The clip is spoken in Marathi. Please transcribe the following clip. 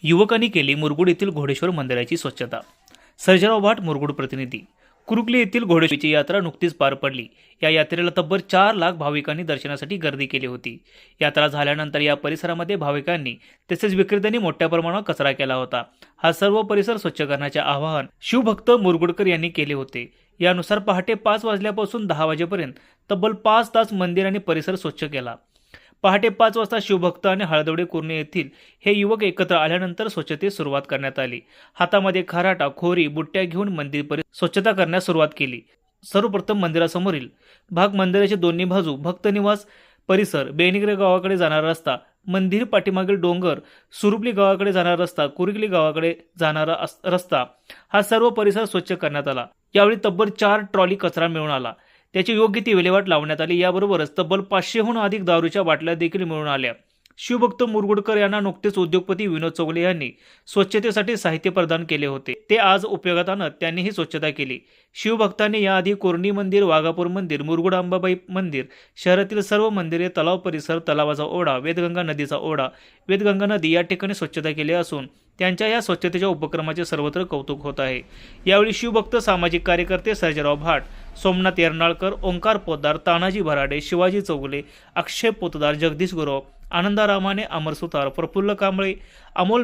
युवकांनी केली मुरगुड येथील घोडेश्वर मंदिराची स्वच्छता। सर्जेराव भाट, मुरगुड प्रतिनिधी। कुरुकली येथील घोडेश्वराची यात्रा नुकतीच पार पडली। या यात्रेला तब्बल 4 लाख भाविकांनी दर्शनासाठी गर्दी केली होती। यात्रा झाल्यानंतर या परिसरामध्ये भाविकांनी तसेच विक्रेत्यांनी मोठ्या प्रमाणावर कचरा केला होता। हा सर्व परिसर स्वच्छ करण्याचे आवाहन शिवभक्त मुरगुडकर यांनी केले होते। यानुसार पहाटे 5 वाजल्यापासून 10 वाजेपर्यंत तब्बल 5 तास मंदिर आणि परिसर स्वच्छ केला। पहाटे 5 वाजता शिवभक्त आणि हळदवडे कुर्णे येथील हे युवक एकत्र आल्यानंतर स्वच्छतेस सुरुवात करण्यात आली। हातामध्ये खराटा, खोरी, बुट्ट्या घेऊन मंदिर परिसर स्वच्छता करण्यास सुरुवात केली। सर्वप्रथम मंदिरासमोरील भाग, मंदिराचे दोन्ही बाजू, भक्त निवास परिसर, बेनिग्रे गावाकडे जाणारा रस्ता, मंदिर पाठीमागील डोंगर, सुरुपली गावाकडे जाणारा रस्ता, कुरुकली गावाकडे जाणारा रस्ता, हा सर्व परिसर स्वच्छ करण्यात आला। यावेळी तब्बल 4 ट्रॉली कचरा मिळून आला। त्याची योग्य ती विल्हेवाट लावण्यात आली। याबरोबरच तब्बल 500हून अधिक दारूच्या बाटल्या देखील मिळून आल्या। शिवभक्त मुरगुडकर यांना नुकतेच उद्योगपती विनोद चौगले यांनी स्वच्छतेसाठी साहित्य प्रदान केले होते। ते आज उपयोगात आणत त्यांनी ही स्वच्छता केली। शिवभक्तांनी याआधी कोरणी मंदिर, वाघापूर मंदिर, मुरगुड अंबाबाई मंदिर, शहरातील सर्व मंदिरे, तलाव परिसर, तलावाचा ओढा, वेदगंगा नदीचा ओढा, वेदगंगा नदी या ठिकाणी स्वच्छता केली असून त्यांच्या या स्वच्छतेच्या उपक्रमाचे सर्वत्र कौतुक होत आहे। यावेळी शिवभक्त, सामाजिक कार्यकर्ते सर्जेराव भाट, सोमनाथ येरनाळकर, ओंकार पोतदार, तानाजी भराडे, शिवाजी चौगले, अक्षय पोतदार, जगदीश गुरव, आनंदा रामाने, अमर सुतार, प्रफुल्ल कांबळे, अमोल